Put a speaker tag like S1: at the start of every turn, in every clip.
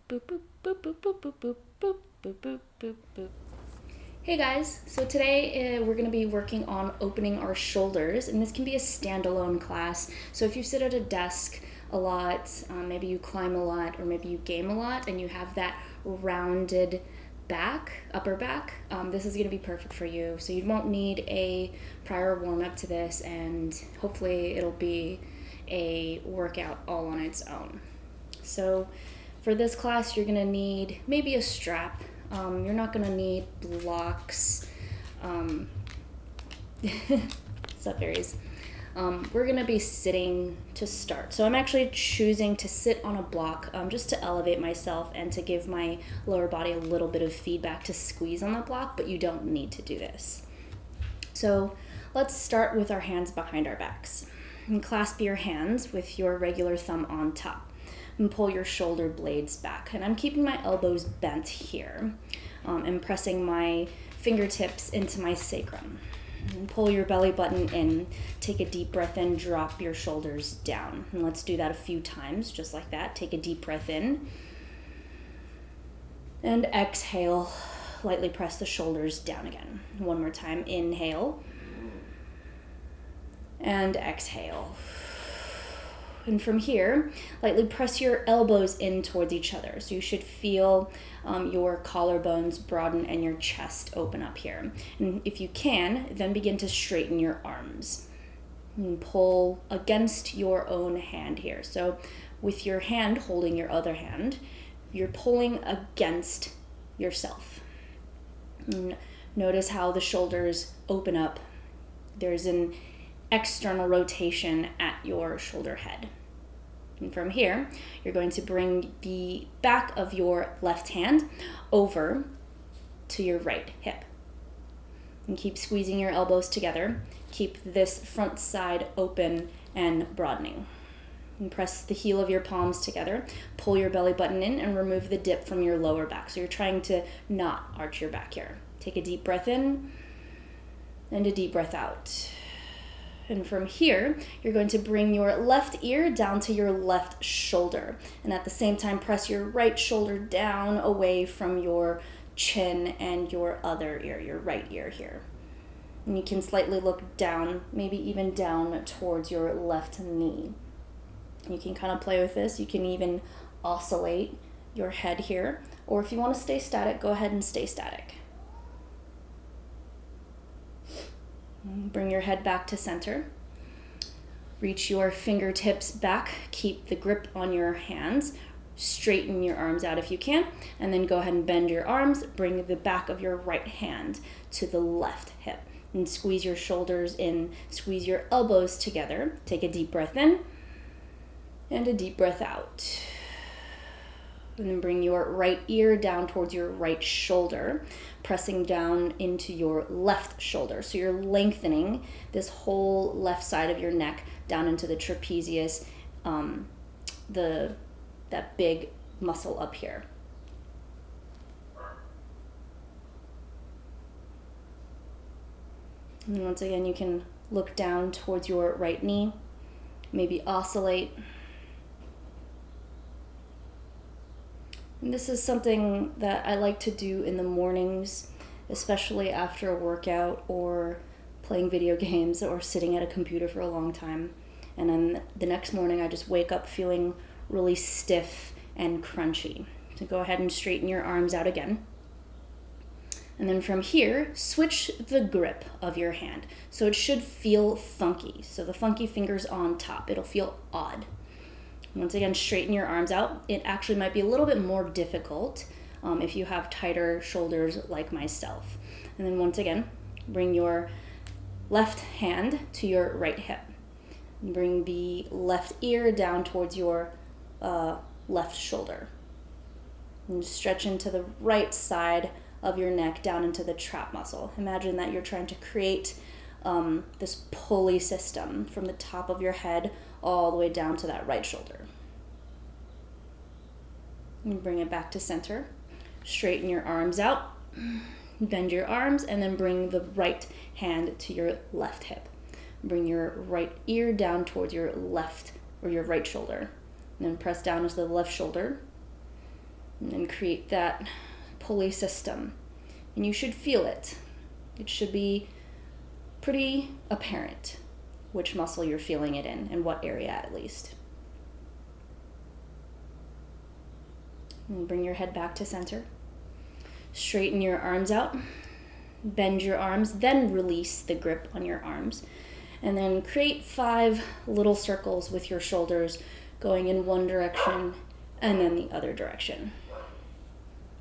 S1: boop, boop, boop, boop, boop, boop, boop, boop, boop, boop, boop, boop. Hey guys, so today we're going to be working on opening our shoulders, and this can be a standalone class. So if you sit at a desk a lot, maybe you climb a lot, or maybe you game a lot, and you have that rounded back, upper back, this is going to be perfect for you. So you won't need a prior warm-up to this, and hopefully it'll be a workout all on its own. So for this class, you're going to need maybe a strap. You're not going to need blocks. Sup, Aries? We're going to be sitting to start. So I'm actually choosing to sit on a block just to elevate myself and to give my lower body a little bit of feedback to squeeze on the block, but you don't need to do this. So let's start with our hands behind our backs. And clasp your hands with your regular thumb on top. And pull your shoulder blades back. And I'm keeping my elbows bent here and pressing my fingertips into my sacrum. And pull your belly button in. Take a deep breath in, drop your shoulders down. And let's do that a few times, just like that. Take a deep breath in. And exhale. Lightly press the shoulders down again. One more time. Inhale. And exhale. And from here, lightly press your elbows in towards each other. So you should feel your collarbones broaden and your chest open up here. And if you can, then begin to straighten your arms. And pull against your own hand here. So with your hand holding your other hand, you're pulling against yourself. And notice how the shoulders open up. There's an external rotation at your shoulder head. And from here, you're going to bring the back of your left hand over to your right hip. And keep squeezing your elbows together. Keep this front side open and broadening. And press the heel of your palms together. Pull your belly button in and remove the dip from your lower back. So you're trying to not arch your back here. Take a deep breath in and a deep breath out. And from here, you're going to bring your left ear down to your left shoulder. And at the same time, press your right shoulder down away from your chin and your other ear, your right ear here. And you can slightly look down, maybe even down towards your left knee. You can kind of play with this. You can even oscillate your head here. Or if you want to stay static, go ahead and stay static. Bring your head back to center. Reach your fingertips back. Keep the grip on your hands. Straighten your arms out if you can. And then go ahead and bend your arms. Bring the back of your right hand to the left hip. And squeeze your shoulders in. Squeeze your elbows together. Take a deep breath in. And a deep breath out. And then bring your right ear down towards your right shoulder, pressing down into your left shoulder. So you're lengthening this whole left side of your neck down into the trapezius, that big muscle up here. And once again, you can look down towards your right knee, maybe oscillate. And this is something that I like to do in the mornings, especially after a workout or playing video games or sitting at a computer for a long time. And then the next morning I just wake up feeling really stiff and crunchy. So go ahead and straighten your arms out again. And then from here, switch the grip of your hand. So it should feel funky. So the funky finger's on top. It'll feel odd. Once again, straighten your arms out. It actually might be a little bit more difficult if you have tighter shoulders like myself. And then once again, bring your left hand to your right hip. Bring the left ear down towards your left shoulder. And stretch into the right side of your neck down into the trap muscle. Imagine that you're trying to create this pulley system from the top of your head all the way down to that right shoulder. And bring it back to center. Straighten your arms out. Bend your arms and then bring the right hand to your left hip. Bring your right ear down towards your left or your right shoulder. And then press down into the left shoulder. And then create that pulley system. And you should feel it. It should be pretty apparent which muscle you're feeling it in and what area at least. And bring your head back to center. Straighten your arms out. Bend your arms, then release the grip on your arms. And then create 5 little circles with your shoulders going in one direction and then the other direction.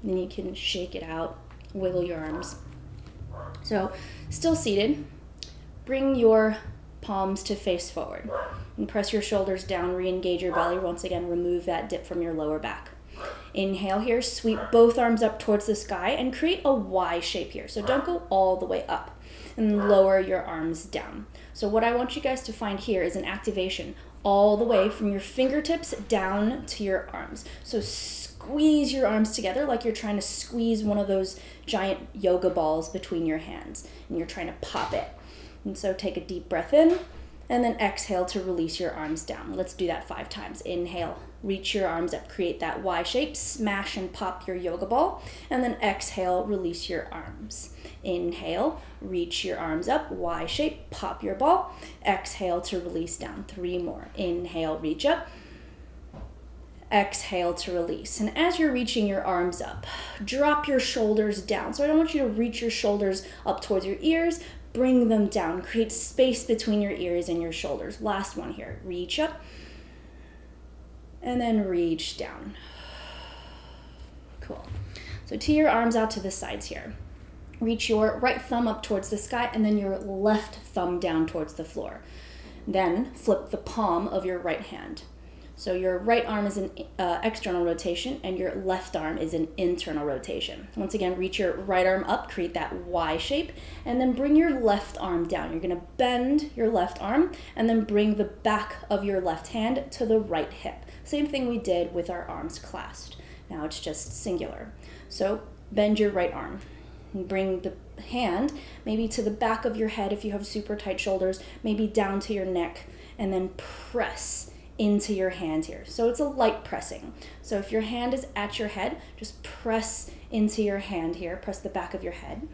S1: Then you can shake it out, wiggle your arms. So, still seated, bring your palms to face forward and press your shoulders down, re-engage your belly. Once again, remove that dip from your lower back. Inhale here, sweep both arms up towards the sky and create a Y shape here. So don't go all the way up, and lower your arms down. So what I want you guys to find here is an activation all the way from your fingertips down to your arms. So squeeze your arms together like you're trying to squeeze one of those giant yoga balls between your hands, and you're trying to pop it. And so take a deep breath in, and then exhale to release your arms down. Let's do that 5 times. Inhale, reach your arms up, create that Y shape, smash and pop your yoga ball, and then exhale, release your arms. Inhale, reach your arms up, Y shape, pop your ball. Exhale to release down. 3 more. Inhale, reach up. Exhale to release. And as you're reaching your arms up, drop your shoulders down. So I don't want you to reach your shoulders up towards your ears. Bring them down. Create space between your ears and your shoulders. Last one here. Reach up. And then reach down. Cool. So tee your arms out to the sides here. Reach your right thumb up towards the sky and then your left thumb down towards the floor. Then flip the palm of your right hand. So your right arm is an external rotation and your left arm is an internal rotation. Once again, reach your right arm up, create that Y shape, and then bring your left arm down. You're gonna bend your left arm and then bring the back of your left hand to the right hip. Same thing we did with our arms clasped. Now it's just singular. So bend your right arm and bring the hand maybe to the back of your head if you have super tight shoulders, maybe down to your neck, and then press into your hand here. So it's a light pressing. So if your hand is at your head, just press into your hand here, press the back of your head,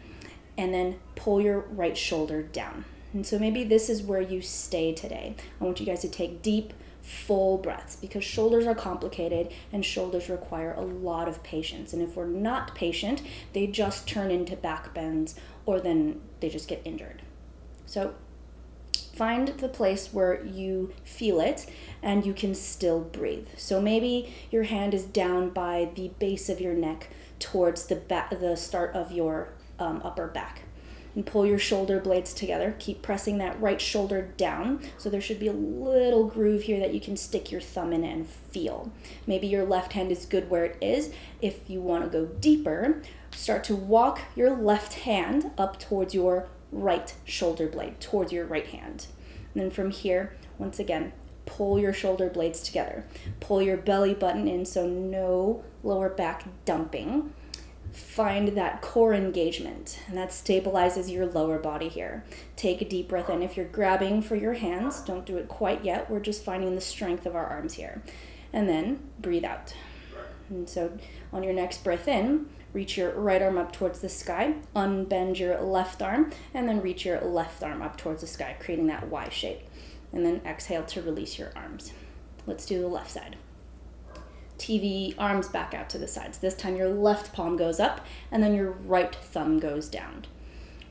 S1: and then pull your right shoulder down. And so maybe this is where you stay today. I want you guys to take deep, full breaths because shoulders are complicated and shoulders require a lot of patience. And if we're not patient, they just turn into back bends or then they just get injured. So find the place where you feel it and you can still breathe. So maybe your hand is down by the base of your neck towards the start of your upper back. And pull your shoulder blades together. Keep pressing that right shoulder down. So there should be a little groove here that you can stick your thumb in and feel. Maybe your left hand is good where it is. If you want to go deeper, start to walk your left hand up towards your right shoulder blade, towards your right hand. And then from here, once again, pull your shoulder blades together. Pull your belly button in so no lower back dumping. Find that core engagement, and that stabilizes your lower body here. Take a deep breath in. If you're grabbing for your hands, don't do it quite yet. We're just finding the strength of our arms here. And then breathe out. And so on your next breath in, reach your right arm up towards the sky, unbend your left arm, and then reach your left arm up towards the sky, creating that Y shape. And then exhale to release your arms. Let's do the left side. Tee the arms back out to the sides. This time your left palm goes up and then your right thumb goes down.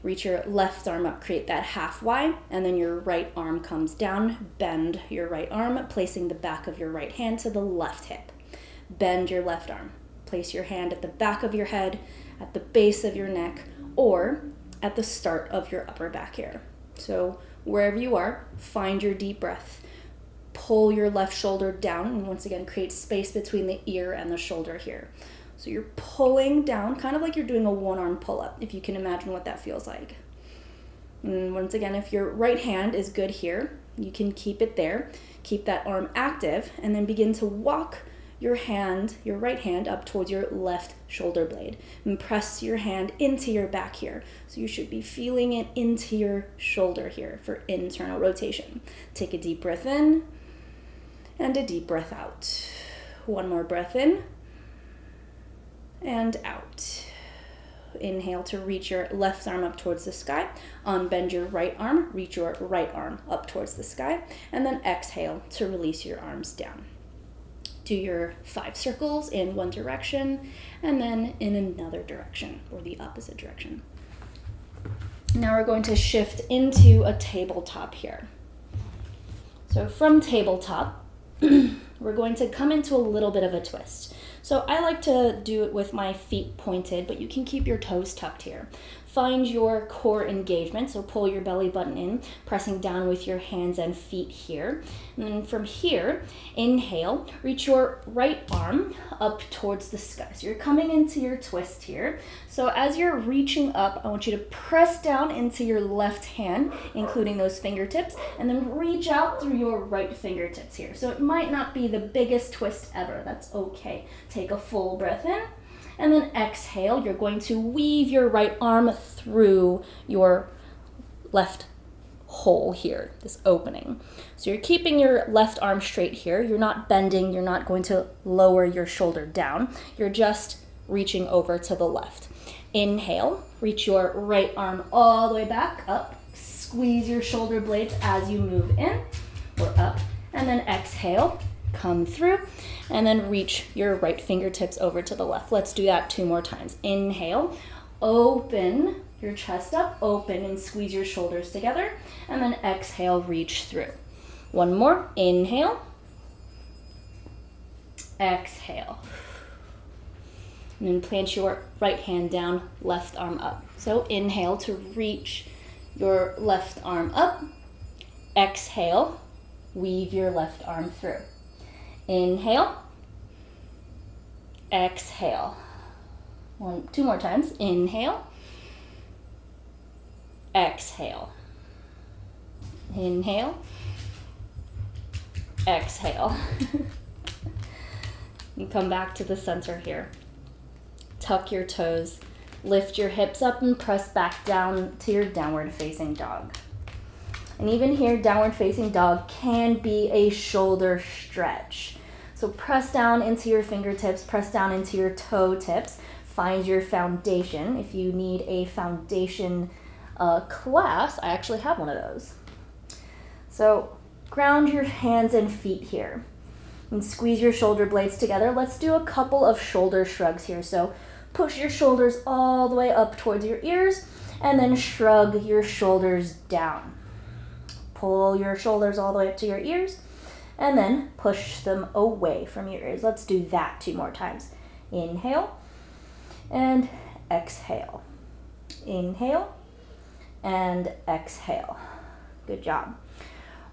S1: Reach your left arm up, create that half Y, and then your right arm comes down. Bend your right arm, placing the back of your right hand to the left hip. Bend your left arm. Place your hand at the back of your head, at the base of your neck, or at the start of your upper back here. So wherever you are, find your deep breath. Pull your left shoulder down, and once again, create space between the ear and the shoulder here. So you're pulling down, kind of like you're doing a one-arm pull-up, if you can imagine what that feels like. And once again, if your right hand is good here, you can keep it there. Keep that arm active, and then begin to walk your right hand up towards your left shoulder blade. And press your hand into your back here. So you should be feeling it into your shoulder here for internal rotation. Take a deep breath in. And a deep breath out. One more breath in. and out. Inhale to reach your left arm up towards the sky. Unbend your right arm, reach your right arm up towards the sky, and then exhale to release your arms down. Do your 5 circles in one direction and then in another direction, or the opposite direction. Now we're going to shift into a tabletop here. So from tabletop, we're going to come into a little bit of a twist. So I like to do it with my feet pointed, but you can keep your toes tucked here. Find your core engagement, so pull your belly button in, pressing down with your hands and feet here. And then from here, inhale, reach your right arm up towards the sky. So you're coming into your twist here. So as you're reaching up, I want you to press down into your left hand, including those fingertips, and then reach out through your right fingertips here. So it might not be the biggest twist ever. That's okay. Take a full breath in. And then exhale, you're going to weave your right arm through your left hole here, this opening. So you're keeping your left arm straight here. You're not bending. You're not going to lower your shoulder down. You're just reaching over to the left. Inhale, reach your right arm all the way back up. Squeeze your shoulder blades as you move in or up. And then exhale, come through, and then reach your right fingertips over to the left. Let's do that 2 more times. Inhale, open your chest up, open and squeeze your shoulders together, and then exhale, reach through. 1 more. Inhale, exhale. And then plant your right hand down, left arm up. So inhale to reach your left arm up. Exhale, weave your left arm through. Inhale, exhale. 2 more times. Inhale, exhale. Inhale, exhale. You come back to the center here. Tuck your toes, lift your hips up and press back down to your downward facing dog. And even here, downward facing dog can be a shoulder stretch. So press down into your fingertips, press down into your toe tips, find your foundation. If you need a foundation class, I actually have one of those. So ground your hands and feet here and squeeze your shoulder blades together. Let's do a couple of shoulder shrugs here. So push your shoulders all the way up towards your ears and then shrug your shoulders down. Pull your shoulders all the way up to your ears and then push them away from your ears. Let's do that 2 more times. Inhale and exhale. Inhale and exhale. Good job.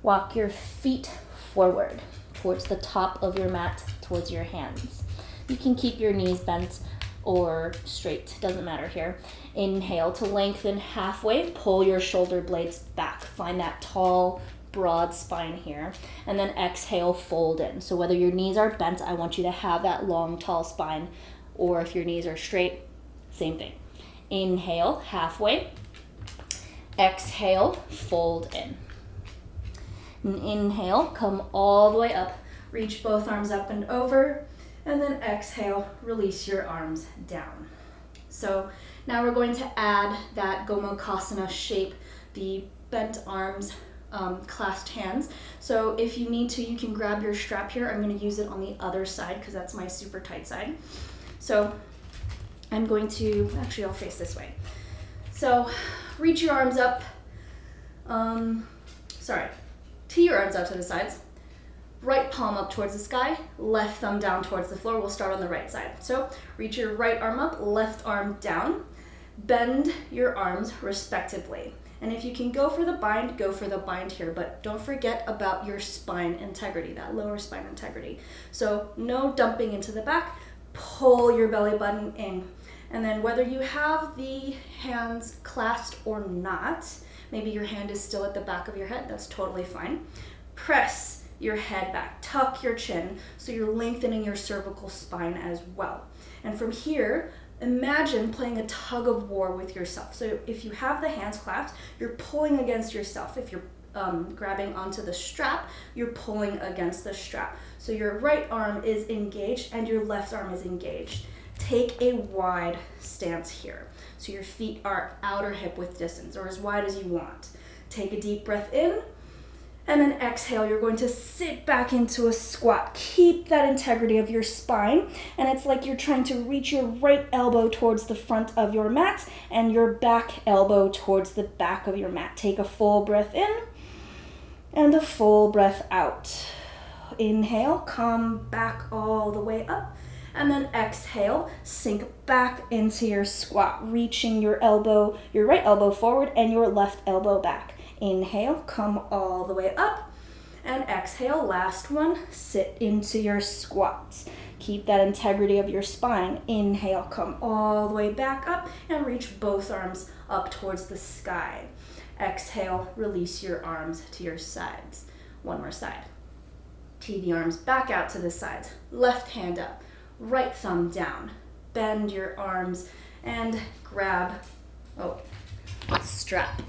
S1: Walk your feet forward towards the top of your mat, towards your hands. You can keep your knees bent or straight, doesn't matter here. Inhale to lengthen halfway, pull your shoulder blades back. Find that tall, broad spine here. And then exhale, fold in. So whether your knees are bent, I want you to have that long, tall spine, or if your knees are straight, same thing. Inhale, halfway. Exhale, fold in. And inhale, come all the way up. Reach both arms up and over. And then exhale, release your arms down. So now we're going to add that Gomukhasana shape, the bent arms, clasped hands. So if you need to, you can grab your strap here. I'm going to use it on the other side because that's my super tight side. So I'm going to, actually I'll face this way. So reach your arms up, tee your arms out to the sides. Right palm up towards the sky, left thumb down towards the floor. We'll start on the right side. So reach your right arm up, left arm down. Bend your arms respectively. And if you can go for the bind here, but don't forget about your spine integrity, that lower spine integrity. So no dumping into the back, pull your belly button in. And then whether you have the hands clasped or not, maybe your hand is still at the back of your head, that's totally fine. Press your head back, tuck your chin, so you're lengthening your cervical spine as well. And from here, imagine playing a tug of war with yourself. So if you have the hands clasped, you're pulling against yourself. If you're grabbing onto the strap, you're pulling against the strap. So your right arm is engaged and your left arm is engaged. take a wide stance here. So your feet are outer hip width distance, or as wide as you want. Take a deep breath in, and then exhale. You're going to sit back into a squat. Keep that integrity of your spine, and it's like you're trying to reach your right elbow towards the front of your mat and your back elbow towards the back of your mat. Take a full breath in and a full breath out. Inhale, come back all the way up, and then exhale, sink back into your squat, reaching your right elbow forward and your left elbow back. Inhale, come all the way up, and exhale, last one, sit into your squats. Keep that integrity of your spine. Inhale, come all the way back up and reach both arms up towards the sky. Exhale, release your arms to your sides. One more side. Tee the arms back out to the sides. Left hand up, right thumb down. Bend your arms and grab, strap.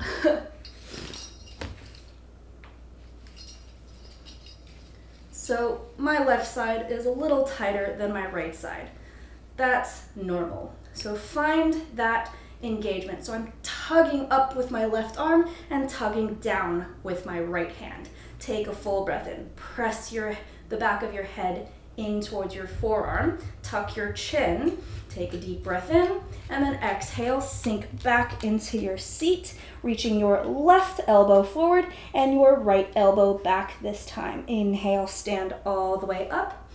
S1: So my left side is a little tighter than my right side. That's normal. So find that engagement. So I'm tugging up with my left arm and tugging down with my right hand. Take a full breath in. Press the back of your head in towards your forearm. Tuck your chin. Take a deep breath in, and then exhale, sink back into your seat, reaching your left elbow forward and your right elbow back this time. Inhale, stand all the way up,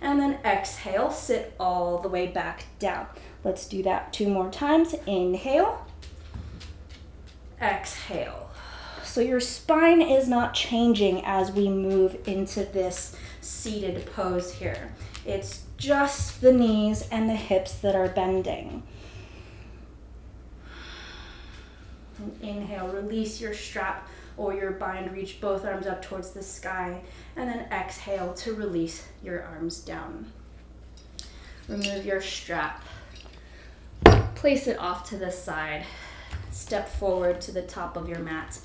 S1: and then exhale, sit all the way back down. Let's do that 2 more times. Inhale, exhale. So your spine is not changing as we move into this seated pose here. It's just the knees and the hips that are bending. And inhale, release your strap or your bind, reach both arms up towards the sky, and then exhale to release your arms down. Remove your strap, place it off to the side, step forward to the top of your mat.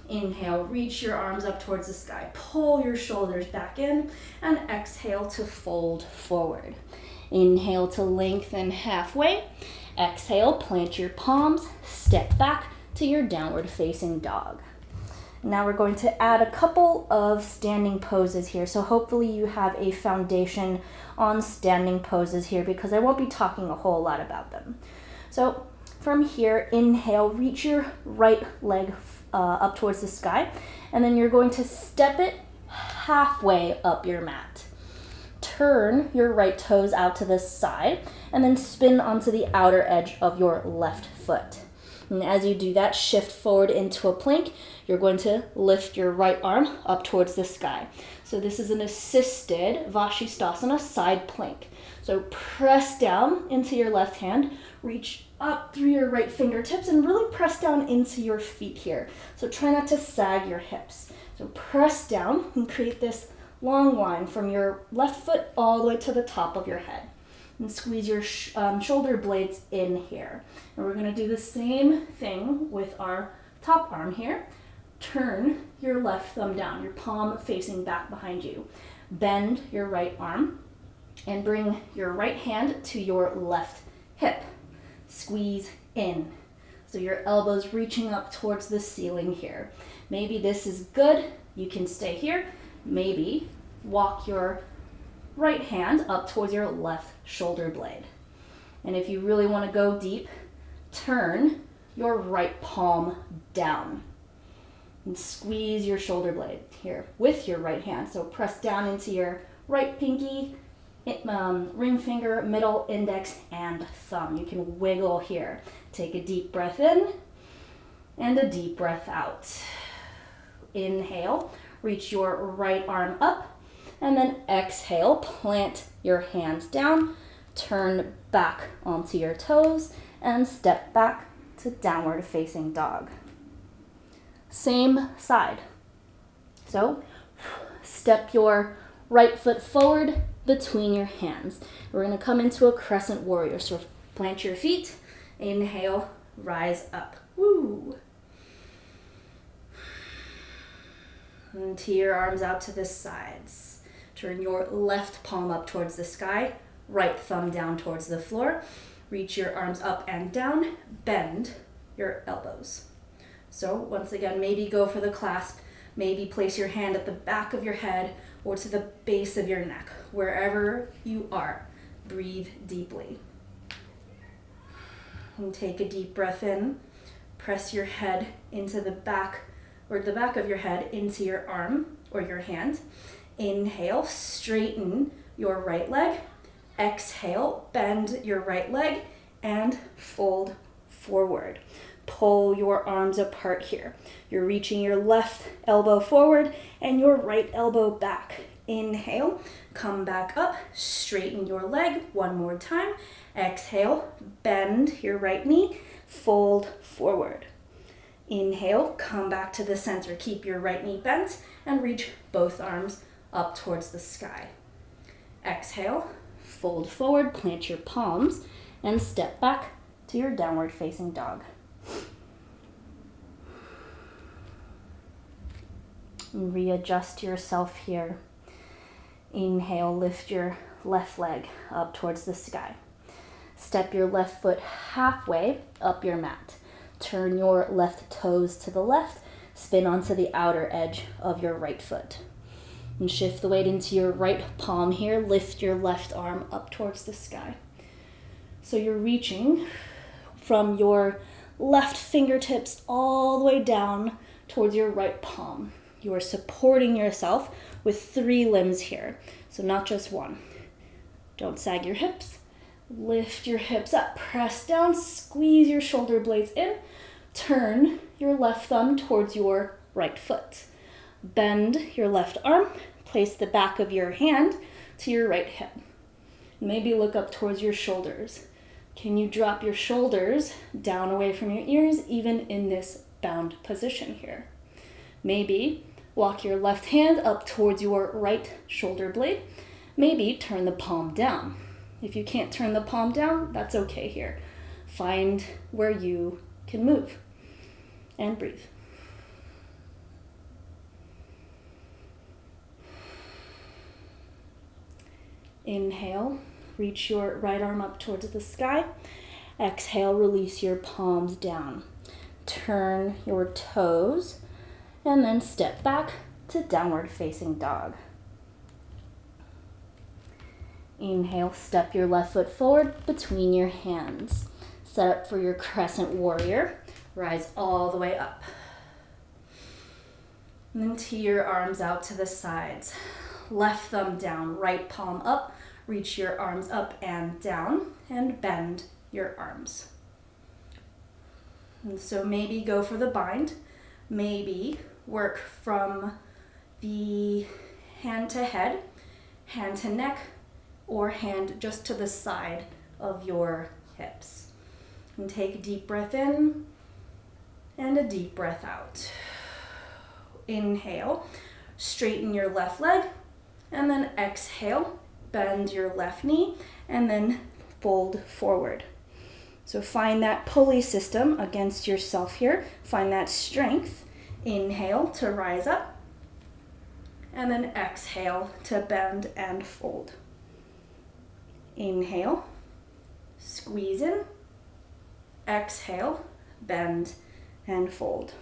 S1: Inhale, reach your arms up towards the sky, pull your shoulders back in, and exhale to fold forward. Inhale to lengthen halfway. Exhale, plant your palms, step back to your downward facing dog. Now we're going to add a couple of standing poses here. So hopefully you have a foundation on standing poses here because I won't be talking a whole lot about them. So from here, inhale, reach your right leg up towards the sky, and then you're going to step it halfway up your mat. Turn your right toes out to the side, and then spin onto the outer edge of your left foot. And as you do that, shift forward into a plank. You're going to lift your right arm up towards the sky. So this is an assisted Vashisthasana side plank. So press down into your left hand, reach up through your right fingertips, and really press down into your feet here. So try not to sag your hips. So press down and create this long line from your left foot all the way to the top of your head. And squeeze your shoulder blades in here. And we're going to do the same thing with our top arm here. Turn your left thumb down, your palm facing back behind you. Bend your right arm and bring your right hand to your left hip. Squeeze in. So your elbows reaching up towards the ceiling here. Maybe this is good. You can stay here. Maybe walk your right hand up towards your left shoulder blade. And if you really want to go deep, turn your right palm down and squeeze your shoulder blade here with your right hand. So press down into your right pinky, ring finger, middle, index, and thumb. You can wiggle here. Take a deep breath in and a deep breath out. Inhale, reach your right arm up, and then exhale, plant your hands down, turn back onto your toes, and step back to downward facing dog. Same side. So step your right foot forward between your hands. We're going to come into a crescent warrior. So plant your feet, inhale, rise up. Woo! And tee your arms out to the sides. Turn your left palm up towards the sky. right thumb down towards the floor. Reach your arms up and down, bend your elbows. So once again, maybe go for the clasp, maybe place your hand at the back of your head or to the base of your neck, wherever you are. Breathe deeply. And take a deep breath in. Press your head into the back of your head into your arm or your hand. Inhale, straighten your right leg. Exhale, bend your right leg and fold forward. Pull your arms apart here. You're reaching your left elbow forward and your right elbow back. Inhale, come back up, straighten your leg one more time. Exhale, bend your right knee, fold forward. Inhale, come back to the center. Keep your right knee bent and reach both arms up towards the sky. Exhale, fold forward, plant your palms, and step back to your downward facing dog. Readjust yourself here. Inhale, lift your left leg up towards the sky. Step your left foot halfway up your mat. Turn your left toes to the left. Spin onto the outer edge of your right foot. And shift the weight into your right palm here. Lift your left arm up towards the sky. So you're reaching from your left fingertips all the way down towards your right palm. You are supporting yourself with 3 limbs here, so not just one. Don't sag your hips. Lift your hips up, press down, squeeze your shoulder blades in. Turn your left thumb towards your right foot. Bend your left arm, place the back of your hand to your right hip. Maybe look up towards your shoulders. Can you drop your shoulders down away from your ears, even in this bound position here? Maybe walk your left hand up towards your right shoulder blade. Maybe turn the palm down. If you can't turn the palm down, that's okay here. Find where you can move and breathe. Inhale, reach your right arm up towards the sky. Exhale, release your palms down. Turn your toes and then step back to downward facing dog. Inhale, step your left foot forward between your hands. Set up for your crescent warrior. Rise all the way up. And then tee your arms out to the sides. Left thumb down, right palm up. Reach your arms up and down and bend your arms. And so maybe go for the bind. Maybe work from the hand to head, hand to neck, or hand just to the side of your hips. And take a deep breath in and a deep breath out. Inhale, straighten your left leg, and then exhale, bend your left knee, and then fold forward. So find that pulley system against yourself here. Find that strength. Inhale to rise up, and then exhale to bend and fold. Inhale, squeeze in, exhale, bend and fold.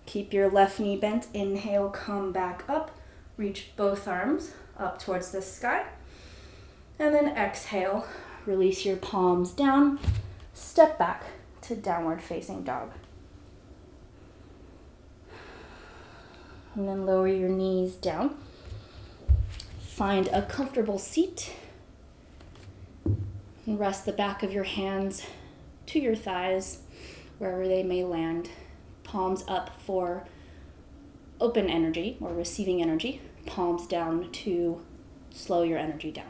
S1: Keep your left knee bent. Inhale, come back up, reach both arms up towards the sky, and then exhale, release your palms down, step back to downward facing dog. And then lower your knees down. Find a comfortable seat. And rest the back of your hands to your thighs, wherever they may land. Palms up for open energy or receiving energy. Palms down to slow your energy down.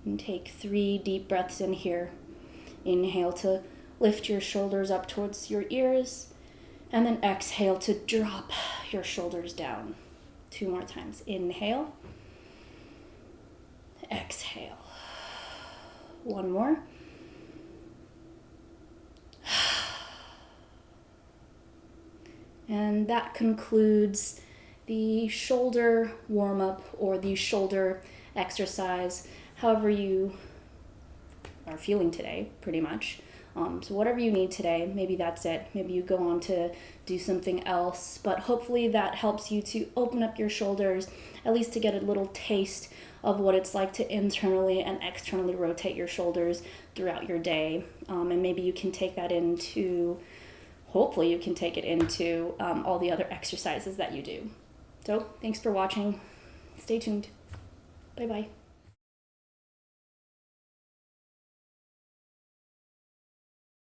S1: And take 3 deep breaths in here. Inhale to lift your shoulders up towards your ears. And then exhale to drop your shoulders down. 2 more times. Inhale. Exhale. 1 more. And that concludes the shoulder warm-up or the shoulder exercise. however you are feeling today, pretty much. So whatever you need today, maybe that's it. Maybe you go on to do something else, but hopefully that helps you to open up your shoulders, at least to get a little taste of what it's like to internally and externally rotate your shoulders throughout your day. And maybe you can take that into, hopefully you can take it into all the other exercises that you do. So thanks for watching. Stay tuned. Bye-bye.